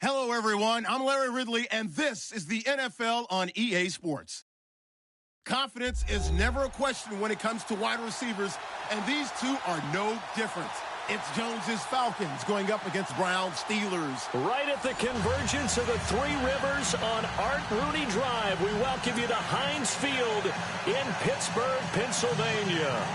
Hello, everyone. I'm Larry Ridley, and this is the NFL on EA Sports. Confidence is never a question when it comes to wide receivers, and these two are no different. It's Jones's Falcons going up against Brown's Steelers. Right at the convergence of the Three Rivers on Art Rooney Drive, we welcome you to Heinz Field in Pittsburgh, Pennsylvania.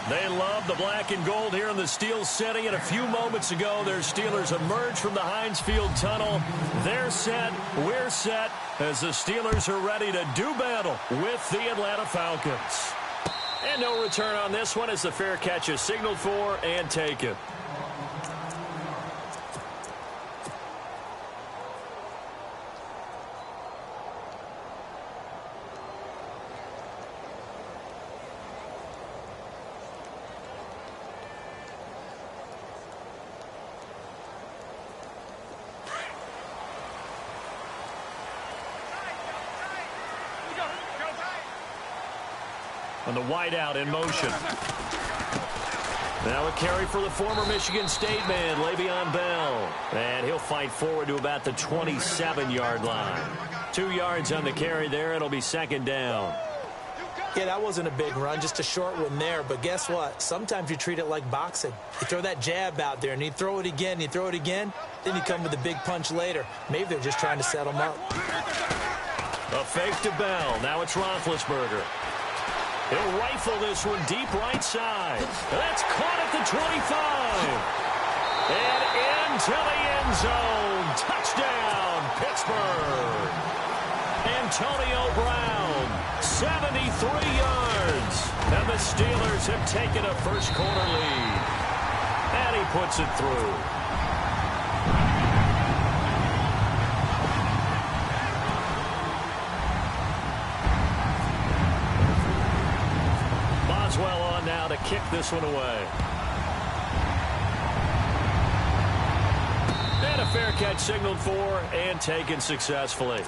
They love the black and gold here in the Steel City, and a few moments ago, their Steelers emerged from the Heinz Field tunnel. They're set, we're set, as the Steelers are ready to do battle with the Atlanta Falcons. And no return on this one as the fair catch is signaled for and taken. And the wideout in motion. Now a carry for the former Michigan State man, Le'Veon Bell. And he'll fight forward to about the 27-yard line. 2 yards on the carry there. It'll be second down. Yeah, that wasn't a big run, just a short one there. But guess what? Sometimes you treat it like boxing. You throw that jab out there, and you throw it again, then you come with a big punch later. Maybe they're just trying to set him up. A fake to Bell. Now it's Roethlisberger. He'll rifle this one deep right side. That's caught at the 25. And into the end zone. Touchdown, Pittsburgh. Antonio Brown, 73 yards. And the Steelers have taken a first-quarter lead. And he puts it through. Well on now to kick this one away. And a fair catch signaled for and taken successfully.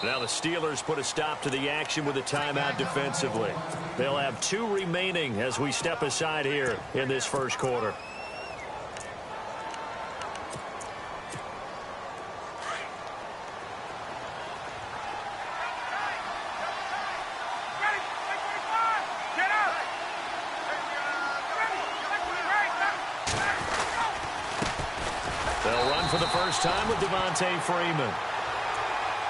Now the Steelers put a stop to the action with a timeout defensively. They'll have 2 remaining as we step aside here in this first quarter. They'll run for the first time with Devontae Freeman.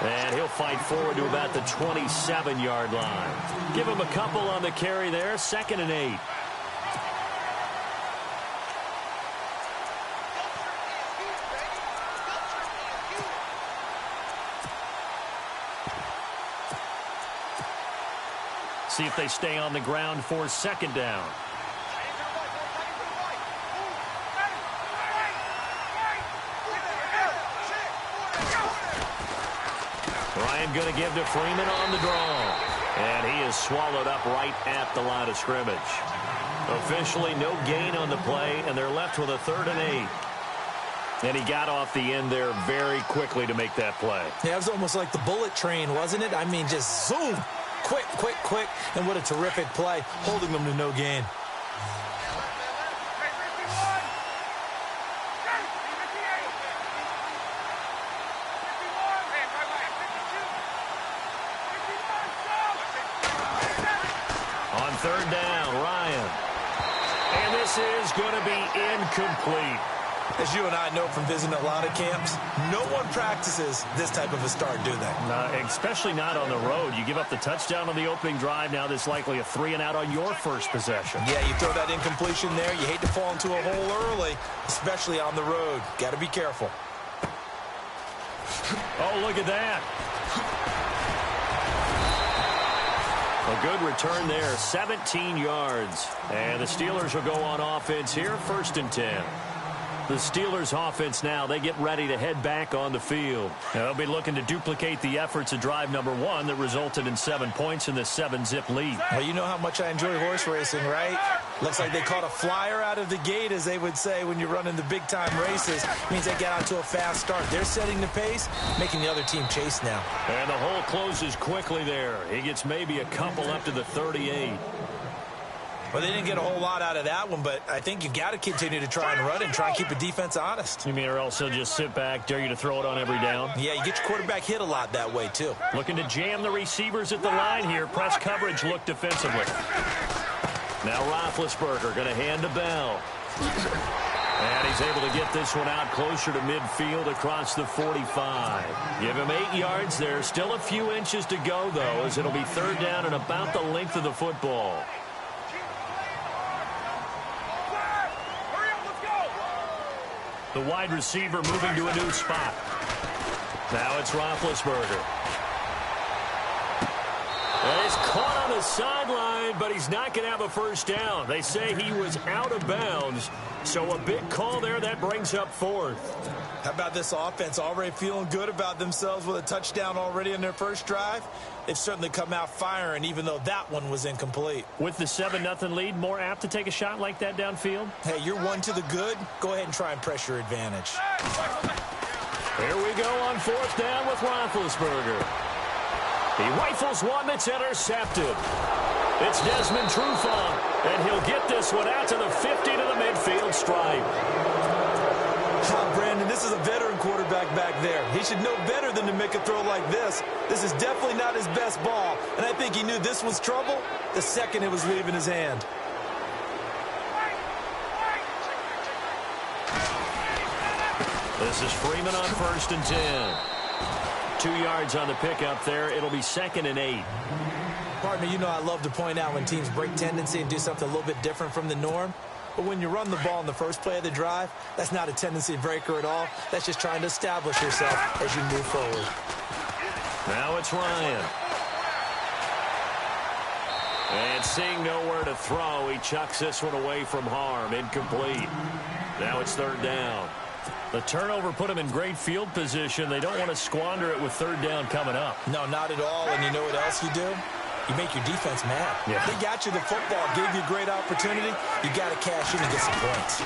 And he'll fight forward to about the 27-yard line. Give him a couple on the carry there. 2nd and 8. See if they stay on the ground for 2nd down. Ryan going to give to Freeman on the draw. And he is swallowed up right at the line of scrimmage. Officially no gain on the play, and they're left with a 3rd and 8. And he got off the end there very quickly to make that play. Yeah, it was almost like the bullet train, wasn't it? I mean, just zoom. Quick, quick, quick. And what a terrific play, holding them to no gain. On 3rd down, Ryan. And this is going to be incomplete. As you and I know from visiting a lot of camps, no one practices this type of a start, do they? Especially not on the road. You give up the touchdown on the opening drive. Now there's likely a 3-and-out on your first possession. Yeah, you throw that incompletion there. You hate to fall into a hole early, especially on the road. Got to be careful. Oh, look at that. A good return there, 17 yards. And the Steelers will go on offense here, 1st and 10. The Steelers offense now, they get ready to head back on the field. Now, they'll be looking to duplicate the efforts of drive number 1 that resulted in 7 points in the 7-zip lead. Well, you know how much I enjoy horse racing, right? Looks like they caught a flyer out of the gate, as they would say when you're running the big-time races. Means they get out to a fast start. They're setting the pace, making the other team chase now. And the hole closes quickly there. He gets maybe a couple up to the 38. Well, they didn't get a whole lot out of that one, but I think you've got to continue to try and run and try and keep the defense honest. You mean or else they'll just sit back, dare you to throw it on every down? Yeah, you get your quarterback hit a lot that way, too. Looking to jam the receivers at the line here. Press coverage look defensively. Now Roethlisberger going to hand to Bell. And he's able to get this one out closer to midfield across the 45. Give him 8 yards there. Still a few inches to go, though, as it'll be 3rd down and about the length of the football. The wide receiver moving to a new spot. Now it's Roethlisberger. And he's caught on the sideline, but he's not going to have a first down. They say he was out of bounds, so a big call there. That brings up 4th. How about this offense already feeling good about themselves with a touchdown already in their first drive? They've certainly come out firing, even though that one was incomplete. With the 7-0 lead, more apt to take a shot like that downfield? Hey, you're 1 to the good. Go ahead and try and press your advantage. Here we go on 4th down with Roethlisberger. He rifles one that's intercepted. It's Desmond Trufant, and he'll get this one out to the 50 to the midfield stripe. Brandon, this is a veteran quarterback back there. He should know better than to make a throw like this. This is definitely not his best ball, and I think he knew this was trouble the second it was leaving his hand. This is Freeman on 1st and 10. 2 yards on the pickup there. It'll be 2nd and 8. Partner, you know I love to point out when teams break tendency and do something a little bit different from the norm. But when you run the ball in the first play of the drive, that's not a tendency breaker at all. That's just trying to establish yourself as you move forward. Now it's Ryan. And seeing nowhere to throw, he chucks this one away from harm. Incomplete. Now it's 3rd down. The turnover put him in great field position. They don't want to squander it with 3rd down coming up. No, not at all. And you know what else you do? You make your defense mad. Yeah. They got you the football, gave you a great opportunity. You got to cash in and get some points.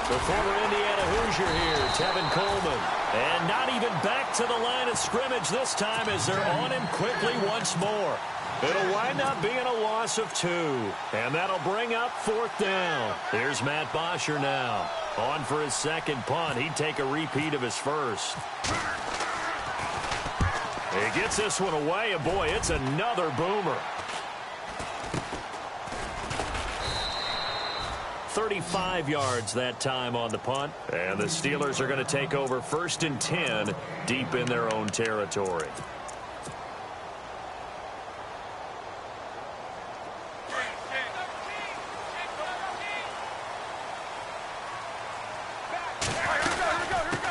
The former Indiana Hoosier here, Tevin Coleman. And not even back to the line of scrimmage this time as they're on him quickly once more. It'll wind up being a loss of 2. And that'll bring up 4th down. Here's Matt Bosher now. On for his 2nd punt. He'd take a repeat of his first. He gets this one away, and boy, it's another boomer. 35 yards that time on the punt, and the Steelers are going to take over 1st and 10 deep in their own territory.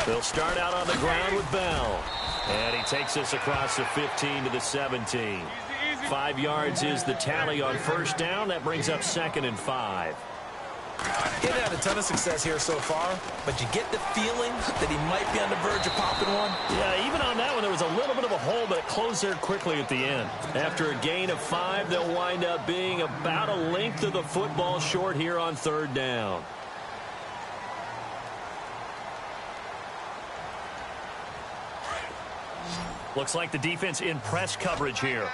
They'll start out on the ground with Bell. And he takes us across the 15 to the 17. 5 yards is the tally on 1st down. That brings up 2nd and 5. He hasn't had a ton of success here so far, but you get the feeling that he might be on the verge of popping one. Yeah, even on that one, there was a little bit of a hole, but it closed there quickly at the end. After a gain of 5, they'll wind up being about a length of the football short here on 3rd down. Looks like the defense in press coverage here.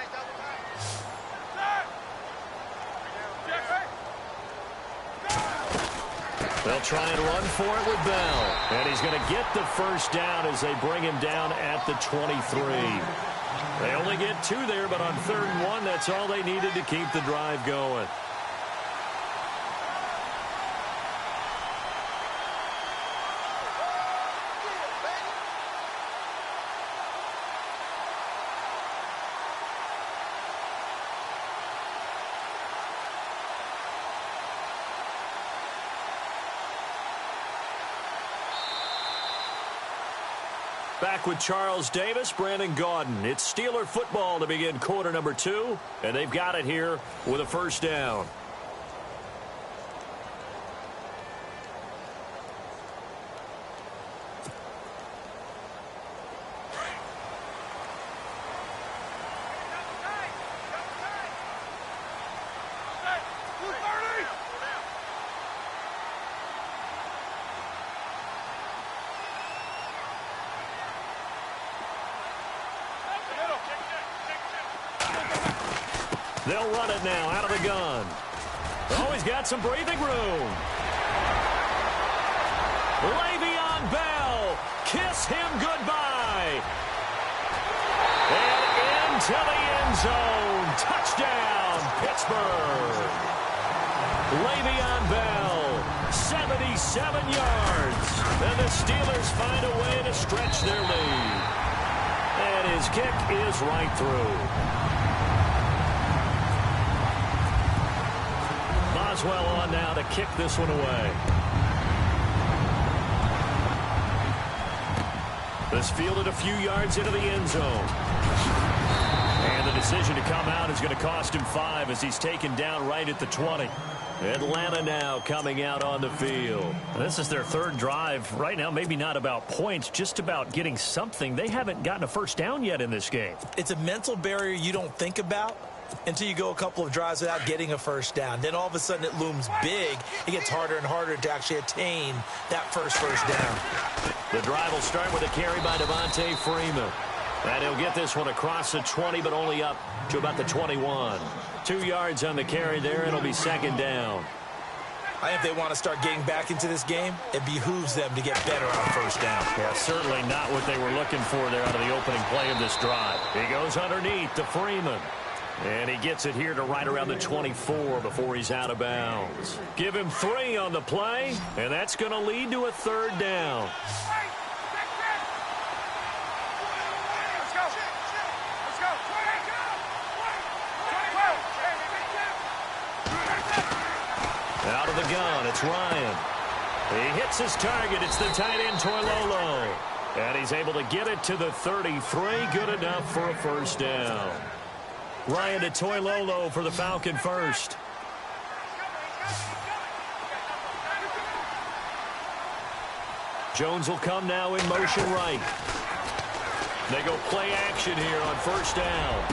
They'll try and run for it with Bell. And he's going to get the 1st down as they bring him down at the 23. They only get 2 there, but on 3rd and 1, that's all they needed to keep the drive going. Back with Charles Davis, Brandon Gaudin. It's Steeler football to begin quarter number 2, and they've got it here with a 1st down. They'll run it now out of the gun. Oh, he's got some breathing room. Le'Veon Bell, kiss him goodbye. And into the end zone. Touchdown, Pittsburgh. Le'Veon Bell, 77 yards. And the Steelers find a way to stretch their lead. And his kick is right through. Boswell on now to kick this one away. This fielded a few yards into the end zone. And the decision to come out is going to cost him 5 as he's taken down right at the 20. Atlanta now coming out on the field. This is their third drive. Right now, maybe not about points, just about getting something. They haven't gotten a first down yet in this game. It's a mental barrier you don't think about until you go a couple of drives without getting a first down. Then all of a sudden it looms big. It gets harder and harder to actually attain that first down. The drive will start with a carry by Devontae Freeman. And he'll get this one across the 20, but only up to about the 21. 2 yards on the carry there. It'll be second down. I think if they want to start getting back into this game, it behooves them to get better on first down. Yeah, certainly not what they were looking for there out of the opening play of this drive. He goes underneath to Freeman. And he gets it here to right around the 24 before he's out of bounds. Give him 3 on the play, and that's going to lead to a third down. Out of the gun, it's Ryan. He hits his target. It's the tight end, Toilolo. And he's able to get it to the 33. Good enough for a first down. Ryan to Toilolo for the Falcon first. Jones will come now in motion right. They go play action here on first down.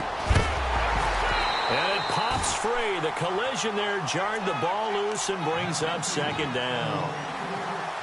And it pops free. The collision there jarred the ball loose and brings up second down.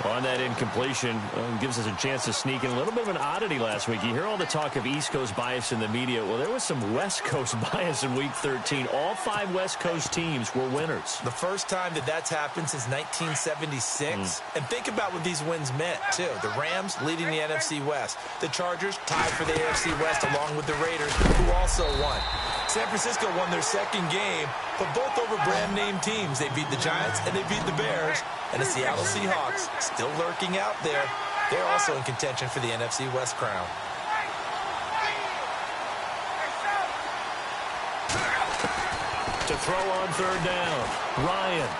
On that incompletion, gives us a chance to sneak in. A little bit of an oddity last week. You hear all the talk of East Coast bias in the media. Well, there was some West Coast bias in Week 13. All 5 West Coast teams were winners. The first time that that's happened since 1976. And think about what these wins meant, too. The Rams leading the NFC West. The Chargers tied for the AFC West along with the Raiders, who also won. San Francisco won their second game, but both over brand-name teams. They beat the Giants and they beat the Bears. And the Seattle Seahawks, still lurking out there, they're also in contention for the NFC West crown. To throw on third down, Ryan.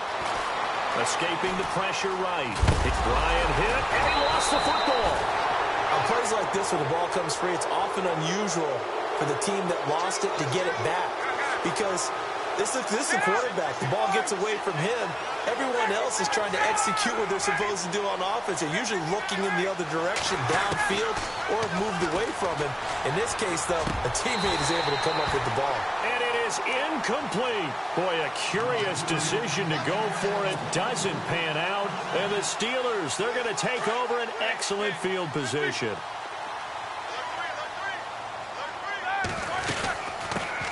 Escaping the pressure right. Ryan hit, and he lost the football. On plays like this, when the ball comes free, it's often unusual for the team that lost it to get it back. Because this is the quarterback. The ball gets away from him. Everyone else is trying to execute what they're supposed to do on offense. They're usually looking in the other direction, downfield, or have moved away from him. In this case, though, a teammate is able to come up with the ball. And it is incomplete. Boy, a curious decision to go for it. Doesn't pan out. And the Steelers, they're going to take over an excellent field position.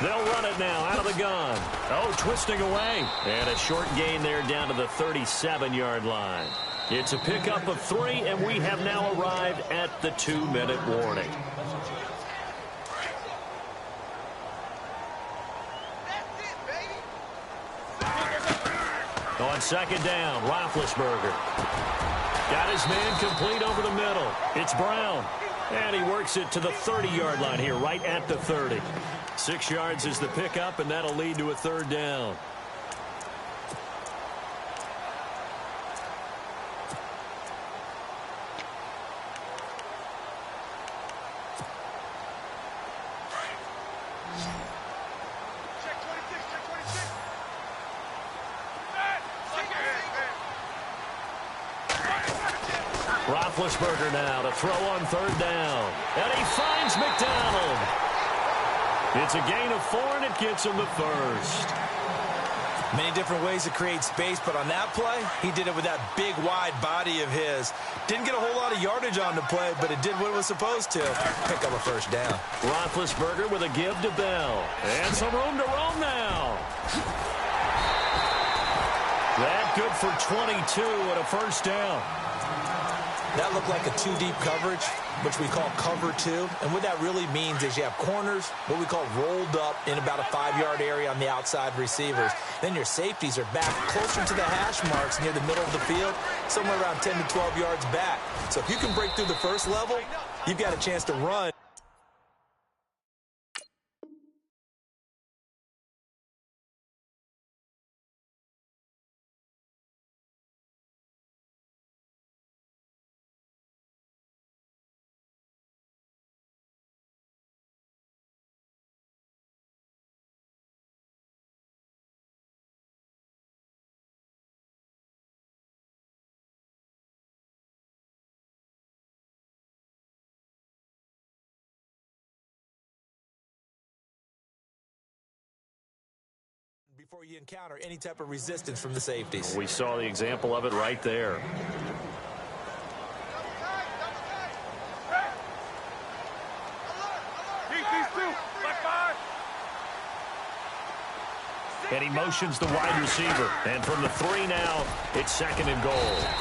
They'll run it now out of the gun. Oh, twisting away. And a short gain there down to the 37-yard line. It's a pickup of 3, and we have now arrived at the 2-minute warning. On second down, Roethlisberger. Got his man complete over the middle. It's Brown. And he works it to the 30-yard line here, right at the 30. 6 yards is the pickup, and that'll lead to a third down. Roethlisberger now to throw on third down. And he finds McDonald. It's a gain of 4, and it gets him the first. Many different ways to create space, but on that play, he did it with that big, wide body of his. Didn't get a whole lot of yardage on the play, but it did what it was supposed to. Pick up a first down. Roethlisberger with a give to Bell. And some room to roam now. good for 22 and a first down. That looked like a two-deep coverage, which we call cover two. And what that really means is you have corners, what we call rolled up in about a 5-yard area on the outside receivers. Then your safeties are back closer to the hash marks near the middle of the field, somewhere around 10 to 12 yards back. So if you can break through the first level, you've got a chance to run. Before you encounter any type of resistance from the safeties. We saw the example of it right there. And he motions the wide receiver. And from the 3 now, it's 2nd and goal.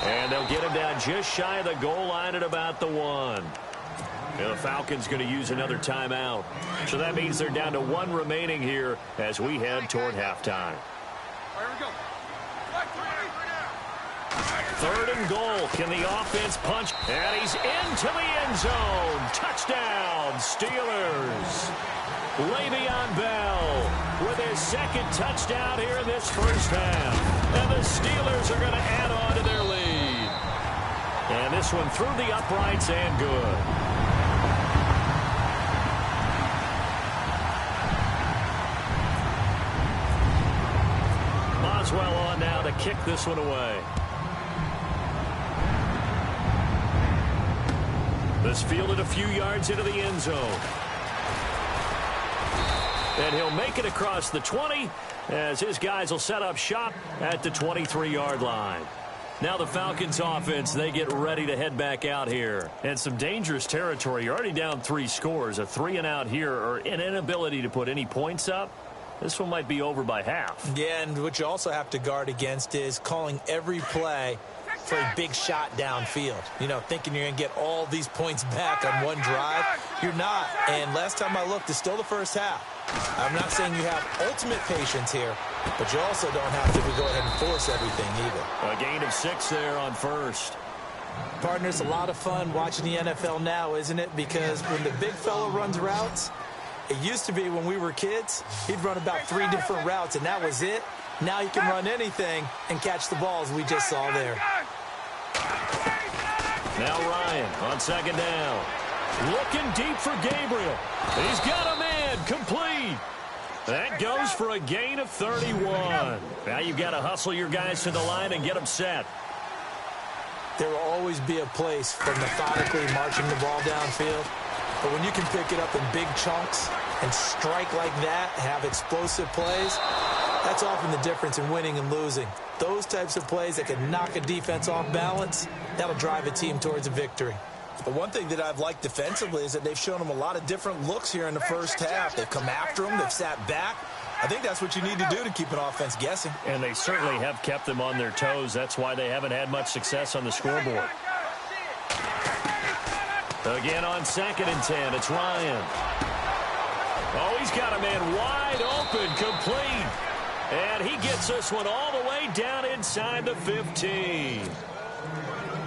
And they'll get him down just shy of the goal line at about the 1. And the Falcons going to use another timeout. So that means they're down to 1 remaining here as we head toward halftime. Here we go. 3rd and goal. Can the offense punch? And he's into the end zone. Touchdown, Steelers. Le'Veon Bell with his 2nd touchdown here in this first half. And the Steelers are going to add on to their lead. And this one through the uprights and good. Boswell on now to kick this one away. This fielded a few yards into the end zone. And he'll make it across the 20 as his guys will set up shop at the 23-yard line. Now the Falcons offense, they get ready to head back out here. And some dangerous territory. You're already down 3 scores. A 3-and-out here or an inability to put any points up. This one might be over by half. Yeah, and what you also have to guard against is calling every play for a big shot downfield. You know, thinking you're going to get all these points back on one drive. You're not. And last time I looked, it's still the first half. I'm not saying you have ultimate patience here, but you also don't have to go ahead and force everything either. A gain of 6 there on first. Partner, it's a lot of fun watching the NFL now, isn't it? Because when the big fella runs routes, it used to be when we were kids, he'd run about 3 different routes, and that was it. Now he can run anything and catch the balls we just saw there. Now Ryan on 2nd down. Looking deep for Gabriel. He's got a man complete. That goes for a gain of 31. Now you've got to hustle your guys to the line and get them set. There will always be a place for methodically marching the ball downfield. But when you can pick it up in big chunks and strike like that, have explosive plays, that's often the difference in winning and losing. Those types of plays that can knock a defense off balance, that'll drive a team towards a victory. But one thing that I've liked defensively is that they've shown them a lot of different looks here in the first half. They've come after them. They've sat back. I think that's what you need to do to keep an offense guessing. And they certainly have kept them on their toes. That's why they haven't had much success on the scoreboard. Again on 2nd and 10, it's Ryan. Oh, he's got a man wide open, complete. And he gets this one all the way down inside the 15.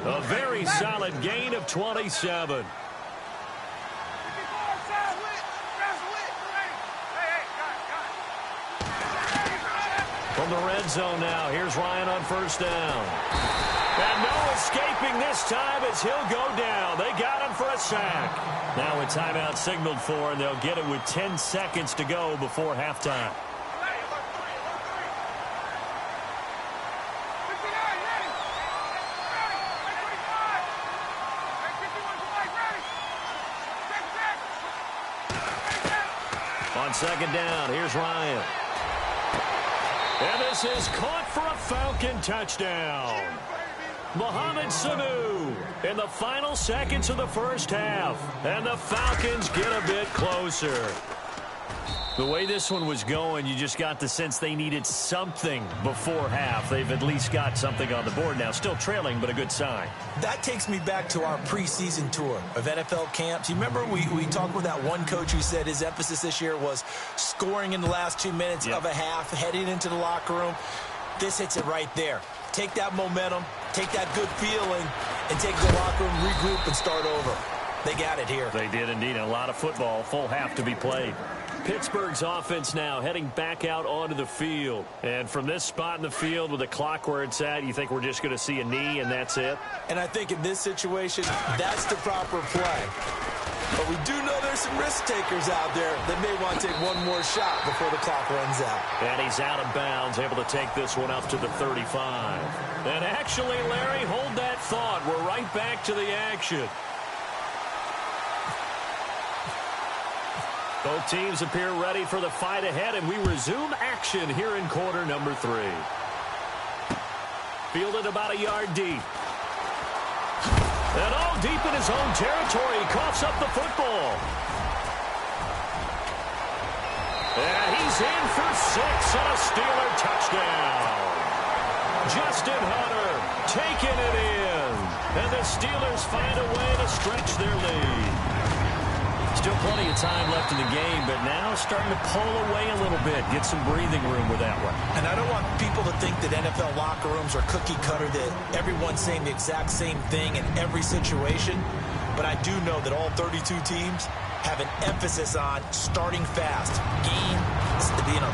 A very solid gain of 27. From the red zone now, here's Ryan on 1st down. And no escaping this time as he'll go down. They got him for a sack. Now a timeout signaled for, and they'll get it with 10 seconds to go before halftime. On 2nd down, here's Ryan. And this is caught for a Falcon touchdown. Mohamed Sanu in the final seconds of the first half. And the Falcons get a bit closer. The way this one was going, you just got the sense they needed something before half. They've at least got something on the board now. Still trailing, but a good sign. That takes me back to our preseason tour of NFL camps. You remember we talked with that one coach who said his emphasis this year was scoring in the last 2 minutes of a half, heading into the locker room. This hits it right there. Take that momentum, take that good feeling, and take the locker room, regroup, and start over. They got it here. They did indeed. A lot of football, full half to be played. Pittsburgh's offense now heading back out onto the field. And from this spot in the field with the clock where it's at, you think we're just going to see a knee and that's it? And I think in this situation, that's the proper play. But we do know there's some risk takers out there that may want to take one more shot before the clock runs out. And he's out of bounds, able to take this one up to the 35. And actually, Larry, hold that thought. We're right back to the action. Both teams appear ready for the fight ahead, and we resume action here in quarter number 3. Fielded about a yard deep. And all deep in his own territory. He coughs up the football. And he's in for 6 on a Steeler touchdown. Justin Hunter taking it in. And the Steelers find a way to stretch their lead. Still plenty of time left in the game, but now starting to pull away a little bit. Get some breathing room with that one. And I don't want people to think that NFL locker rooms are cookie cutter, that everyone's saying the exact same thing in every situation. But I do know that all 32 teams have an emphasis on starting fast.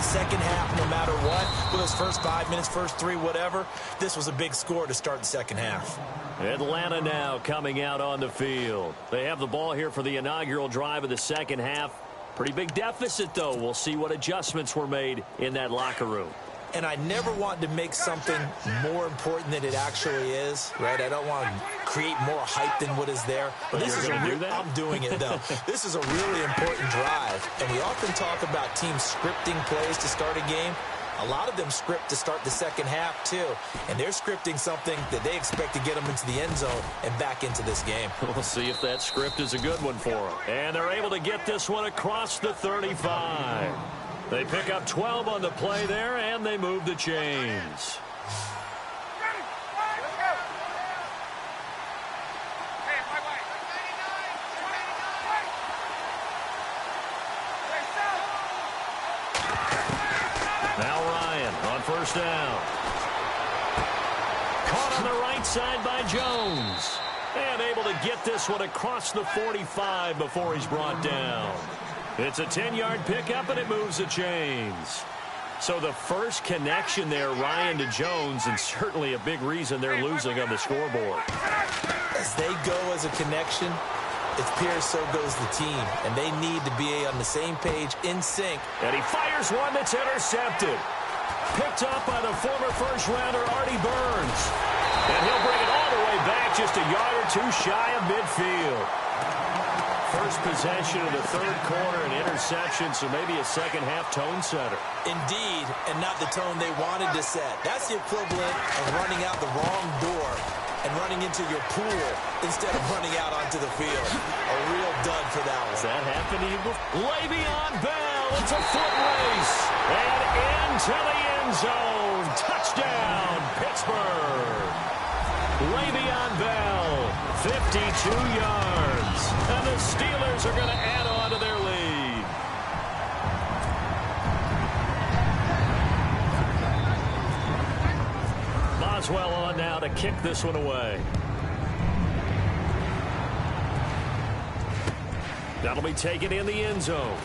Second half, no matter what. For those first 5 minutes, first 3, whatever. This was a big score to start the second half. Atlanta now coming out on the field. They have the ball here for the inaugural drive of the second half. Pretty big deficit, though. We'll see what adjustments were made in that locker room. And I never want to make something more important than it actually is, right? I don't want to create more hype than what is there. But this is I'm doing it, though. This is a really important drive. And we often talk about teams scripting plays to start a game. A lot of them script to start the second half, too. And they're scripting something that they expect to get them into the end zone and back into this game. We'll see if that script is a good one for them. And they're able to get this one across the 35. They pick up 12 on the play there, and they move the chains. Now Ryan on first down. Caught on the right side by Jones. And able to get this one across the 45 before he's brought down. It's a 10-yard pickup, and it moves the chains. So the first connection there, Ryan to Jones, and certainly a big reason they're losing on the scoreboard. As they go as a connection, it's Pierce, so goes the team. And they need to be on the same page, in sync. And he fires one that's intercepted. Picked up by the former first-rounder, Artie Burns. And he'll bring it all the way back, just a yard or two shy of midfield. First possession of the third quarter, an interception, so maybe a second-half tone setter. Indeed, and not the tone they wanted to set. That's the equivalent of running out the wrong door and running into your pool instead of running out onto the field. A real dud for that one. Does that happen to you? Le'Veon Bell, it's a foot race. And into the end zone. Touchdown, Pittsburgh. Le'Veon Bell, 52 yards. And the Steelers are going to add on to their lead. Boswell on now to kick this one away. That'll be taken in the end zone.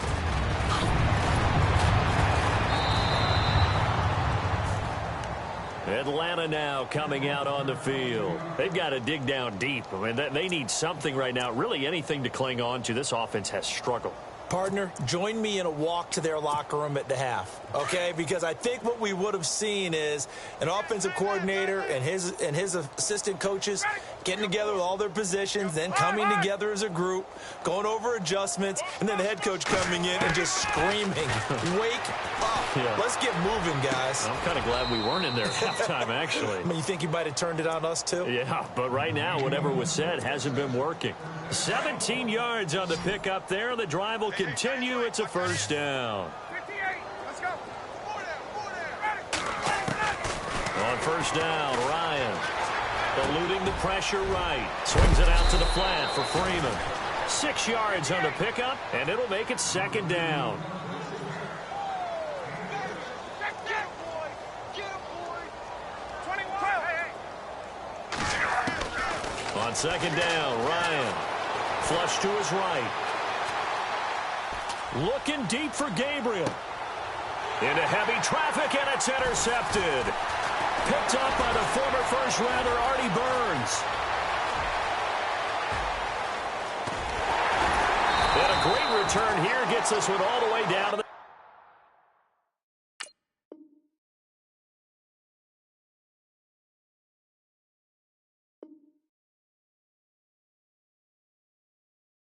Atlanta now coming out on the field. They've got to dig down deep. I mean, they need something right now, really anything to cling on to. This offense has struggled. Partner, join me in a walk to their locker room at the half, okay? Because I think what we would have seen is an offensive coordinator and his assistant coaches getting together with all their positions, then coming together as a group, going over adjustments, and then the head coach coming in and just screaming, wake up. Yeah. Let's get moving, guys. I'm kind of glad we weren't in there at halftime, actually. I mean, you think you might have turned it on us, too? Yeah, but right now, whatever was said hasn't been working. 17 yards on the pickup there. The drive will continue. It's a first down. first down. Ryan eluding the pressure right. Swings it out to the flat for Freeman. 6 yards on the pickup, and it'll make it second down. On second down, Ryan. Flush to his right. Looking deep for Gabriel. Into heavy traffic, and it's intercepted. Picked up by the former first-rounder, Artie Burns. And a great return here gets us one all the way down to the